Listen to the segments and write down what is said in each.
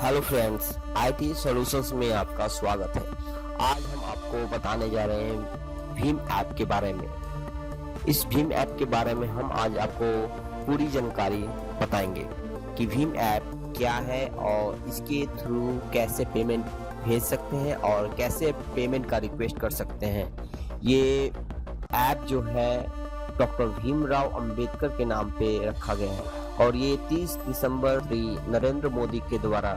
Hello friends, IT solutions में आपका स्वागत है। आज हम आपको बताने जा रहे हैं भीम ऐप के बारे में। इस भीम ऐप के बारे में हम आज आपको पूरी जानकारी बताएंगे कि भीम ऐप क्या है और इसके थ्रू कैसे पेमेंट भेज सकते हैं और कैसे पेमेंट का रिक्वेस्ट कर सकते हैं। ये ऐप जो है डॉक्टर भीमराव अंबेडकर के नाम पे रखा गया है और ये 30 दिसंबर नरेंद्र मोदी के द्वारा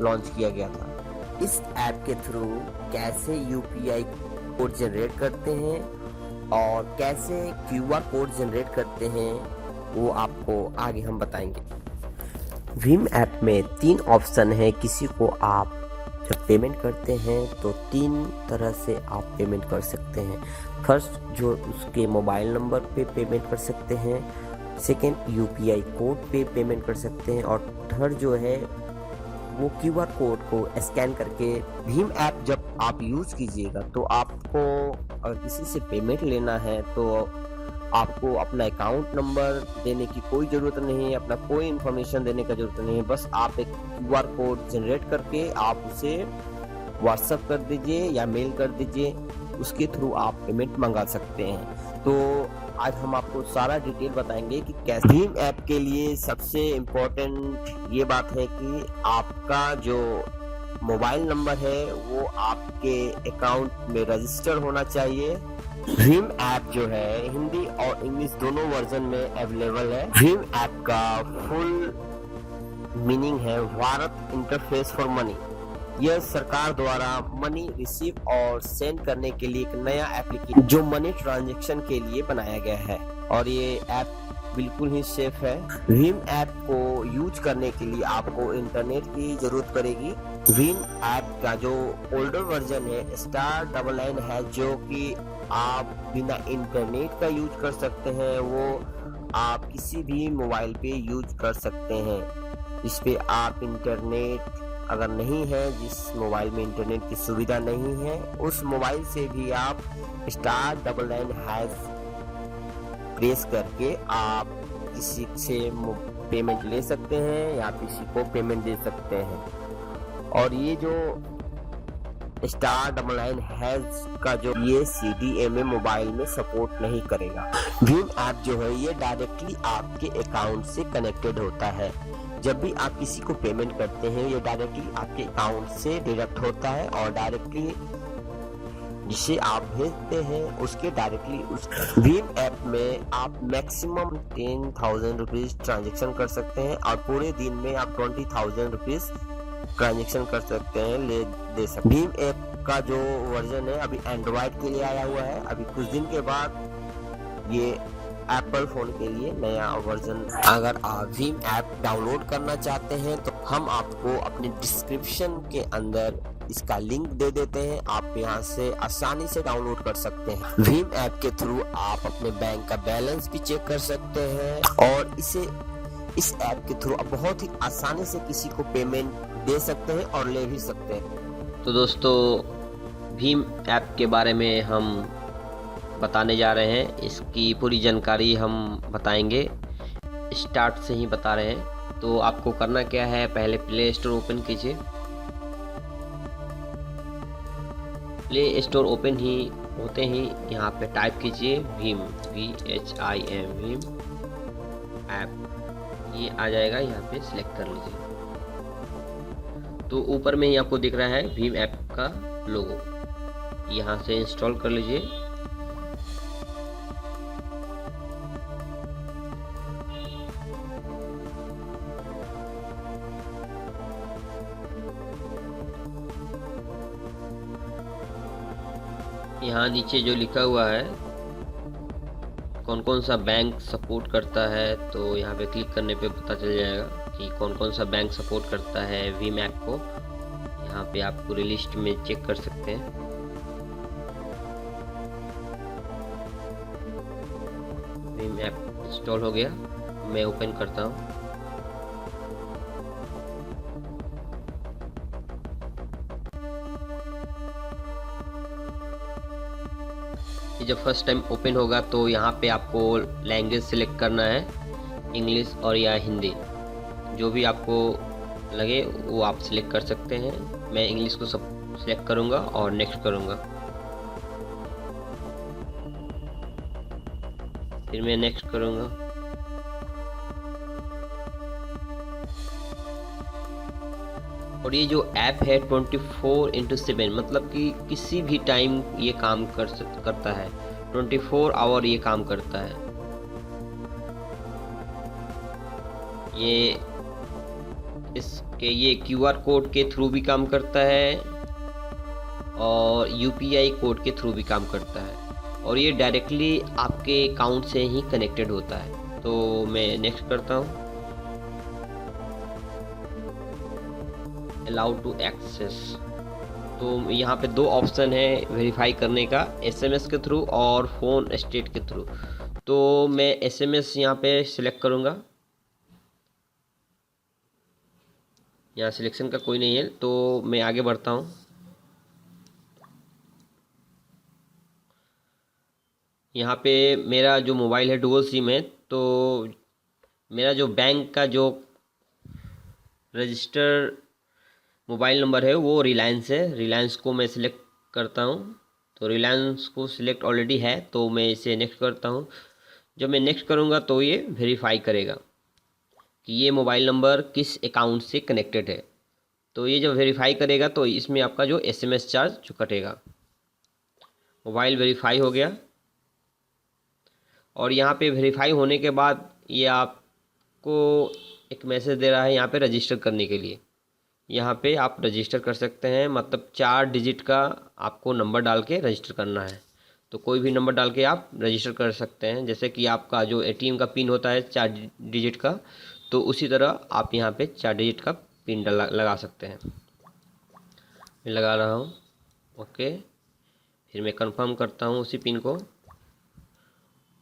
लॉन्च किया गया था। इस ऐप के थ्रू कैसे यूपीआई कोड जनरेट करते हैं और कैसे क्यूआर कोड जनरेट करते हैं वो आपको आगे हम बताएंगे। भीम ऐप में 3 ऑप्शन है। किसी को आप जब पेमेंट करते हैं तो 3 तरह से आप पेमेंट कर सकते हैं। फर्स्ट, जो उसके मोबाइल नंबर पे पेमेंट कर सकते हैं। सेकेंड, यूपीआई कोड पे पेमेंट कर सकते हैं। और थर्ड जो है वो क्यूआर कोड को स्कैन करके। भीम ऐप जब आप यूज कीजिएगा तो आपको अगर किसी से पेमेंट लेना है तो आपको अपना अकाउंट नंबर देने की कोई ज़रूरत नहीं है, अपना कोई इन्फॉर्मेशन देने का ज़रूरत नहीं है। बस आप एक क्यूआर कोड जनरेट करके आप उसे व्हाट्सएप कर दीजिए या मेल कर दीजिए, उसके थ्रू आप पेमेंट मंगा सकते हैं। तो आज हम आपको सारा डिटेल बताएंगे कि कैसे। भीम ऐप के लिए सबसे इम्पोर्टेंट ये बात है कि आपका जो मोबाइल नंबर है वो आपके अकाउंट में रजिस्टर होना चाहिए। भीम ऐप जो है हिंदी और इंग्लिश दोनों वर्जन में अवेलेबल है। भीम ऐप का फुल मीनिंग है भारत इंटरफेस फॉर मनी। यह सरकार द्वारा मनी रिसीव और सेंड करने के लिए एक नया एप्लीकेशन जो मनी ट्रांजैक्शन के लिए बनाया गया है और ये ऐप बिल्कुल ही सेफ है। भीम ऐप को यूज करने के लिए आपको इंटरनेट की जरूरत पड़ेगी। भीम ऐप का जो ओल्डर वर्जन है *99 है, जो कि आप बिना इंटरनेट का यूज कर सकते हैं। वो आप किसी भी मोबाइल पे यूज कर सकते हैं। इस पे आप इंटरनेट अगर नहीं है, जिस मोबाइल में इंटरनेट की सुविधा नहीं है, उस मोबाइल से भी आप *99# प्रेस करके आप किसी से पेमेंट ले सकते हैं या किसी को पेमेंट दे सकते हैं। और ये जो *99# का जो ये CDMA मोबाइल में सपोर्ट नहीं करेगा। भीम ऐप जो है ये डायरेक्टली आपके अकाउंट से कनेक्टेड होता है। जब भी आप किसी को पेमेंट करते हैं ये डायरेक्टली आपके अकाउंट से डिडक्ट होता है और डायरेक्टली जिसे आप भेजते हैं उसके डायरेक्टली उस भीम ऐप में आप मैक्सिमम 10,000 रुपीज ट्रांजेक्शन कर सकते हैं और पूरे दिन में आप 20,000 रुपीज ट्रांजेक्शन कर सकते हैं, ले दे सकते हैं। भीम ऐप का जो वर्जन है अभी एंड्रॉइड के लिए आया हुआ है। अभी कुछ दिन के बाद ये एप्पल फोन के लिए नया वर्जन। अगर आप भीम ऐप डाउनलोड करना चाहते हैं तो हम आपको अपने डिस्क्रिप्शन के अंदर इसका लिंक दे देते हैं। आप यहां से आसानी से डाउनलोड कर सकते हैं। भीम ऐप के थ्रू आप अपने बैंक का बैलेंस भी चेक कर सकते हैं और इस ऐप के थ्रू आप बहुत ही आसानी से किसी को पेमेंट दे सकते हैं और ले भी सकते हैं। तो दोस्तों, भीम ऐप के बारे में हम बताने जा रहे हैं। इसकी पूरी जानकारी हम बताएंगे, स्टार्ट से ही बता रहे हैं। तो आपको करना क्या है, पहले प्ले स्टोर ओपन कीजिए। प्ले स्टोर ओपन ही होते ही यहाँ पे टाइप कीजिए भीम, VHIM भीम ऐप। ये आ जाएगा, यहाँ पे सिलेक्ट कर लीजिए। तो ऊपर में ही आपको दिख रहा है भीम ऐप का लोगो, यहाँ से इंस्टॉल कर लीजिए। यहाँ नीचे जो लिखा हुआ है कौन कौन सा बैंक सपोर्ट करता है, तो यहाँ पे क्लिक करने पे पता चल जाएगा कि कौन कौन सा बैंक सपोर्ट करता है भीम ऐप को। यहाँ पे आप पूरी लिस्ट में चेक कर सकते हैं। भीम ऐप इंस्टॉल हो गया, मैं ओपन करता हूँ। जब फर्स्ट टाइम ओपन होगा तो यहाँ पे आपको लैंग्वेज सिलेक्ट करना है, इंग्लिश और या हिंदी, जो भी आपको लगे वो आप सिलेक्ट कर सकते हैं। मैं इंग्लिश को सब सिलेक्ट करूँगा और नेक्स्ट करूँगा। फिर मैं नेक्स्ट करूँगा। और ये जो ऐप है 24/7 मतलब कि किसी भी टाइम ये काम करता है, 24 आवर ये काम करता है। ये QR कोड के थ्रू भी काम करता है और UPI कोड के थ्रू भी काम करता है और ये डायरेक्टली आपके अकाउंट से ही कनेक्टेड होता है। तो मैं नेक्स्ट करता हूँ। Allow to access. तो यहाँ पे दो ऑप्शन है वेरीफाई करने का, SMS के थ्रू और फ़ोन स्टेट के थ्रू। तो मैं SMS यहाँ पे सिलेक्ट करूँगा। यहाँ सिलेक्शन का कोई नहीं है तो मैं आगे बढ़ता हूँ। यहाँ पे मेरा जो मोबाइल है डुअल सिम है, तो मेरा जो बैंक का जो रजिस्टर मोबाइल नंबर है वो रिलायंस है। रिलायंस को मैं सिलेक्ट करता हूँ। तो रिलायंस को सिलेक्ट ऑलरेडी है तो मैं इसे नेक्स्ट करता हूँ। जब मैं नेक्स्ट करूँगा तो ये वेरीफाई करेगा कि ये मोबाइल नंबर किस अकाउंट से कनेक्टेड है। तो ये जब वेरीफाई करेगा तो इसमें आपका जो SMS चार्ज जो कटेगा। मोबाइल वेरीफाई हो गया और यहाँ पे वेरीफाई होने के बाद ये आपको एक मैसेज दे रहा है यहाँ पे रजिस्टर करने के लिए। यहाँ पे आप रजिस्टर कर सकते हैं, मतलब 4 डिजिट का आपको नंबर डाल के रजिस्टर करना है। तो कोई भी नंबर डाल के आप रजिस्टर कर सकते हैं, जैसे कि आपका जो ATM का पिन होता है 4 डिजिट का, तो उसी तरह आप यहाँ पे 4 डिजिट का पिन लगा सकते हैं। मैं लगा रहा हूँ। ओके, फिर मैं कंफर्म करता हूँ उसी पिन को।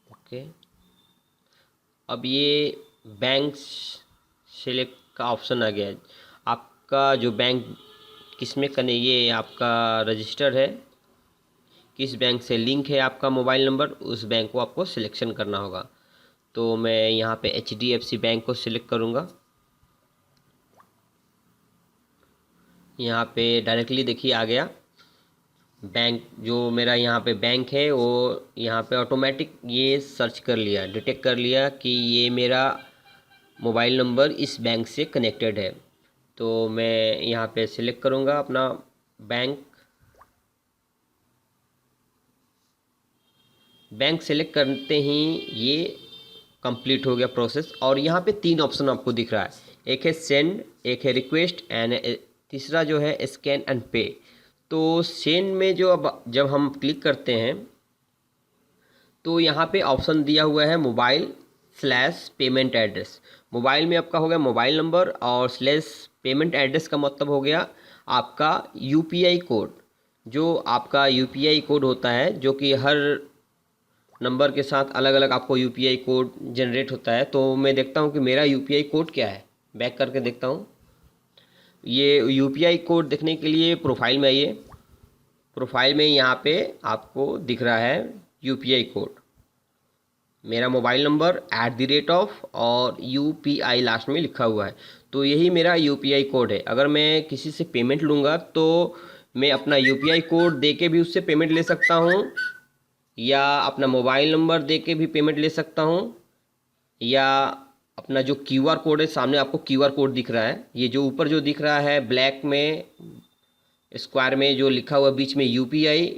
ओके, अब ये बैंक सेलेक्ट का ऑप्शन आ गया है। आपका जो बैंक किस में ये आपका रजिस्टर है, किस बैंक से लिंक है आपका मोबाइल नंबर, उस बैंक को आपको सिलेक्शन करना होगा। तो मैं यहाँ पे HDFC बैंक को सिलेक्ट करूँगा। यहाँ पे डायरेक्टली देखिए आ गया बैंक। जो मेरा यहाँ पे बैंक है वो यहाँ पे ऑटोमेटिक ये सर्च कर लिया, डिटेक्ट कर लिया कि ये मेरा मोबाइल नंबर इस बैंक से कनेक्टेड है। तो मैं यहाँ पे सिलेक्ट करूँगा अपना बैंक। बैंक सेलेक्ट करते ही ये कंप्लीट हो गया प्रोसेस। और यहाँ पे 3 ऑप्शन आपको दिख रहा है, एक है सेंड, एक है रिक्वेस्ट एंड तीसरा जो है स्कैन एंड पे। तो सेंड में जो अब जब हम क्लिक करते हैं तो यहाँ पे ऑप्शन दिया हुआ है मोबाइल/पेमेंट एड्रेस। मोबाइल में आपका हो गया मोबाइल नंबर और /पेमेंट एड्रेस का मतलब हो गया आपका UPI कोड। जो आपका UPI कोड होता है, जो कि हर नंबर के साथ अलग अलग आपको UPI कोड जनरेट होता है। तो मैं देखता हूँ कि मेरा UPI कोड क्या है, बैक करके देखता हूँ। ये UPI कोड देखने के लिए प्रोफाइल में आइए। प्रोफाइल में यहाँ पे आपको दिख रहा है UPI कोड, मेरा मोबाइल नंबर @ और UPI लास्ट में लिखा हुआ है। तो यही मेरा UPI कोड है। अगर मैं किसी से पेमेंट लूँगा तो मैं अपना UPI कोड दे के भी उससे पेमेंट ले सकता हूँ, या अपना मोबाइल नंबर दे के भी पेमेंट ले सकता हूँ, या अपना जो QR कोड है, सामने आपको QR कोड दिख रहा है, ये जो ऊपर जो दिख रहा है ब्लैक में स्क्वायर में जो लिखा हुआ बीच में UPI,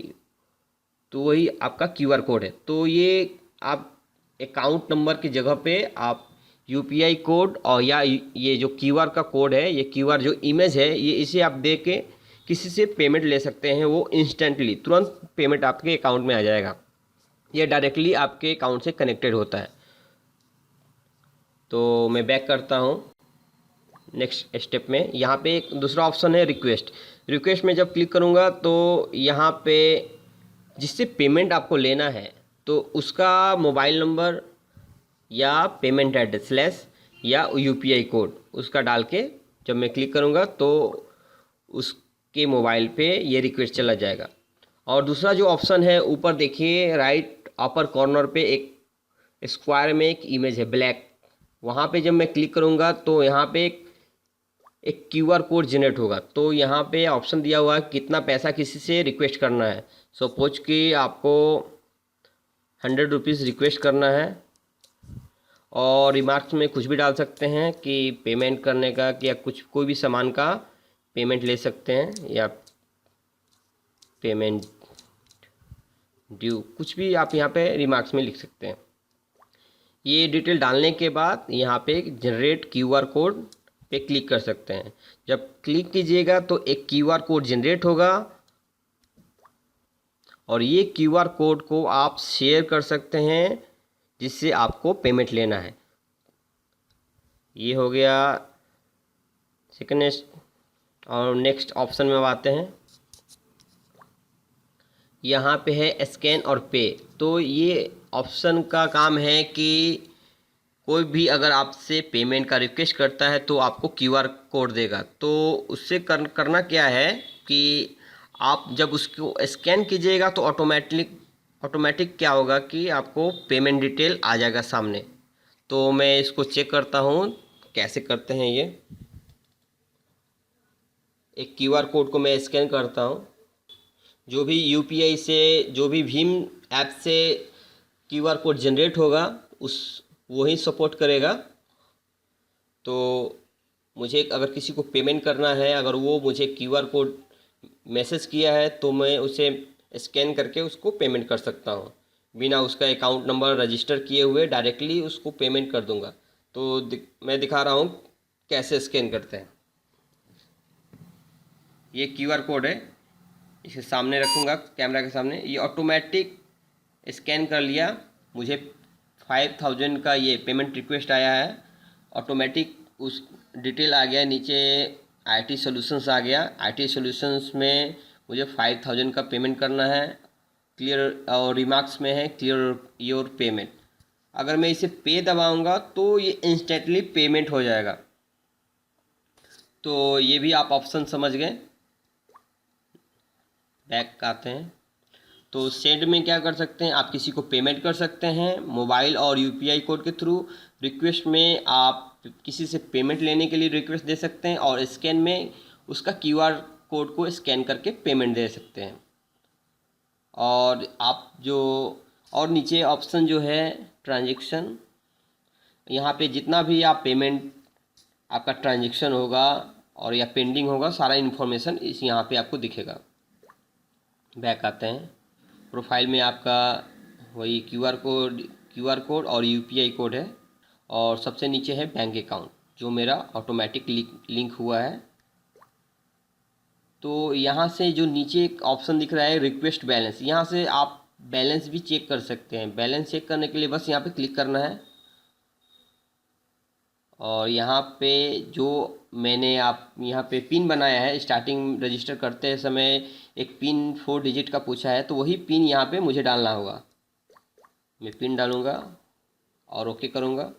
तो वही आपका QR कोड है। तो ये आप अकाउंट नंबर की जगह पे आप UPI कोड और या ये जो QR का कोड है, ये QR जो इमेज है, ये इसे आप दे के किसी से पेमेंट ले सकते हैं। वो इंस्टेंटली तुरंत पेमेंट आपके अकाउंट में आ जाएगा। ये डायरेक्टली आपके अकाउंट से कनेक्टेड होता है। तो मैं बैक करता हूँ नेक्स्ट स्टेप में। यहाँ पे एक दूसरा ऑप्शन है रिक्वेस्ट। रिक्वेस्ट में जब क्लिक करूँगा तो यहाँ पे जिससे पेमेंट आपको लेना है तो उसका मोबाइल नंबर या पेमेंट एड्रेस या UPI कोड उसका डाल के जब मैं क्लिक करूँगा तो उसके मोबाइल पे ये रिक्वेस्ट चला जाएगा। और दूसरा जो ऑप्शन है ऊपर देखिए राइट अपर कॉर्नर पे एक स्क्वायर में एक इमेज है ब्लैक, वहाँ पे जब मैं क्लिक करूँगा तो यहाँ पे एक एक क्यूआर कोड जनरेट होगा। तो यहाँ पे ऑप्शन दिया हुआ है कितना पैसा किसी से रिक्वेस्ट करना है। सपोज कि आपको 100 रुपीज़ रिक्वेस्ट करना है और रिमार्क्स में कुछ भी डाल सकते हैं कि पेमेंट करने का कि या कुछ कोई भी सामान का पेमेंट ले सकते हैं या पेमेंट ड्यू, कुछ भी आप यहाँ पे रिमार्क्स में लिख सकते हैं। ये डिटेल डालने के बाद यहाँ पे जनरेट क्यूआर कोड पे क्लिक कर सकते हैं। जब क्लिक कीजिएगा तो एक क्यूआर कोड जनरेट होगा और ये क्यूआर कोड को आप शेयर कर सकते हैं जिससे आपको पेमेंट लेना है। ये हो गया सेकंड। और नेक्स्ट ऑप्शन में आते हैं, यहाँ पे है स्कैन और पे। तो ये ऑप्शन का काम है कि कोई भी अगर आपसे पेमेंट का रिक्वेस्ट करता है तो आपको क्यूआर कोड देगा। तो उससे करना क्या है कि आप जब उसको स्कैन कीजिएगा तो ऑटोमेटिक क्या होगा कि आपको पेमेंट डिटेल आ जाएगा सामने। तो मैं इसको चेक करता हूँ कैसे करते हैं। ये एक क्यूआर कोड को मैं स्कैन करता हूँ। जो भी यूपीआई से, जो भी भीम ऐप से क्यूआर कोड जनरेट होगा वही सपोर्ट करेगा। तो मुझे अगर किसी को पेमेंट करना है, अगर वो मुझे क्यूआर कोड मैसेज किया है तो मैं उसे स्कैन करके उसको पेमेंट कर सकता हूँ। बिना उसका अकाउंट नंबर रजिस्टर किए हुए डायरेक्टली उसको पेमेंट कर दूंगा। तो मैं दिखा रहा हूँ कैसे स्कैन करते हैं। ये क्यूआर कोड है, इसे सामने रखूँगा कैमरा के सामने। ये ऑटोमेटिक स्कैन कर लिया। मुझे 5000 का ये पेमेंट रिक्वेस्ट आया है। ऑटोमेटिक उस डिटेल आ गया नीचे, आईटी सॉल्यूशंस आ गया। आईटी सॉल्यूशंस में मुझे 5000 का पेमेंट करना है। क्लियर और रिमार्क्स में है क्लियर योर पेमेंट। अगर मैं इसे पे दबाऊंगा तो ये इंस्टेंटली पेमेंट हो जाएगा। तो ये भी आप ऑप्शन समझ गए। बैक आते हैं तो सेंड में क्या कर सकते हैं, आप किसी को पेमेंट कर सकते हैं मोबाइल और यूपीआई कोड के थ्रू। रिक्वेस्ट में आप किसी से पेमेंट लेने के लिए रिक्वेस्ट दे सकते हैं और स्कैन में उसका क्यूआर कोड को स्कैन करके पेमेंट दे सकते हैं। और आप जो और नीचे ऑप्शन जो है ट्रांजैक्शन, यहाँ पे जितना भी आप पेमेंट आपका ट्रांजैक्शन होगा और या पेंडिंग होगा सारा इन्फॉर्मेशन इस यहाँ पे आपको दिखेगा। बैक आते हैं। प्रोफाइल में आपका वही क्यूआर कोड और यूपीआई कोड है और सबसे नीचे है बैंक अकाउंट जो मेरा ऑटोमेटिक लिंक हुआ है। तो यहाँ से जो नीचे एक ऑप्शन दिख रहा है रिक्वेस्ट बैलेंस, यहाँ से आप बैलेंस भी चेक कर सकते हैं। बैलेंस चेक करने के लिए बस यहाँ पे क्लिक करना है और यहाँ पे जो मैंने आप यहाँ पे पिन बनाया है, स्टार्टिंग रजिस्टर करते समय एक पिन 4 डिजिट का पूछा है तो वही पिन यहाँ पे मुझे डालना होगा। मैं पिन डालूँगा और ओके करूँगा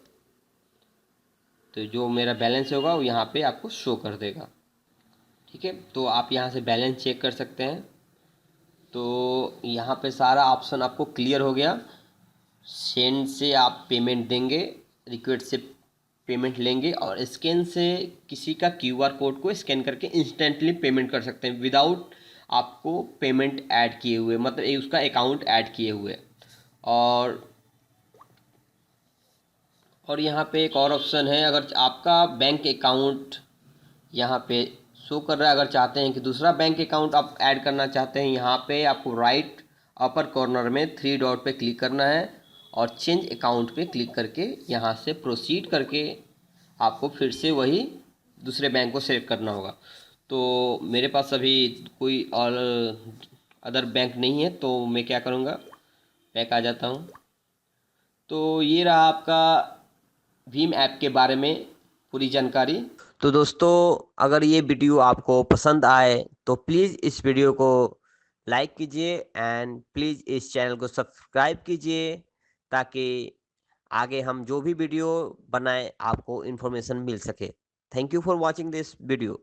तो जो मेरा बैलेंस होगा वो यहाँ पे आपको शो कर देगा। ठीक है, तो आप यहाँ से बैलेंस चेक कर सकते हैं। तो यहाँ पे सारा ऑप्शन आपको क्लियर हो गया। सेंड से आप पेमेंट देंगे, रिक्वेस्ट से पेमेंट लेंगे और स्कैन से किसी का क्यूआर कोड को स्कैन करके इंस्टेंटली पेमेंट कर सकते हैं विदाउट आपको पेमेंट ऐड किए हुए, मतलब उसका अकाउंट ऐड किए हुए। और यहाँ पे एक और ऑप्शन है, अगर आपका बैंक अकाउंट यहाँ पे शो कर रहा है, अगर चाहते हैं कि दूसरा बैंक अकाउंट आप ऐड करना चाहते हैं, यहाँ पे आपको राइट अपर कॉर्नर में 3 डॉट पे क्लिक करना है और चेंज अकाउंट पे क्लिक करके यहाँ से प्रोसीड करके आपको फिर से वही दूसरे बैंक को सेलेक्ट करना होगा। तो मेरे पास अभी कोई और अदर बैंक नहीं है तो मैं क्या करूँगा, बैक आ जाता हूँ। तो ये रहा आपका भीम ऐप के बारे में पूरी जानकारी। तो दोस्तों, अगर ये वीडियो आपको पसंद आए तो प्लीज़ इस वीडियो को लाइक कीजिए एंड प्लीज़ इस चैनल को सब्सक्राइब कीजिए ताकि आगे हम जो भी वीडियो बनाएं आपको इन्फॉर्मेशन मिल सके। Thank you for watching this video.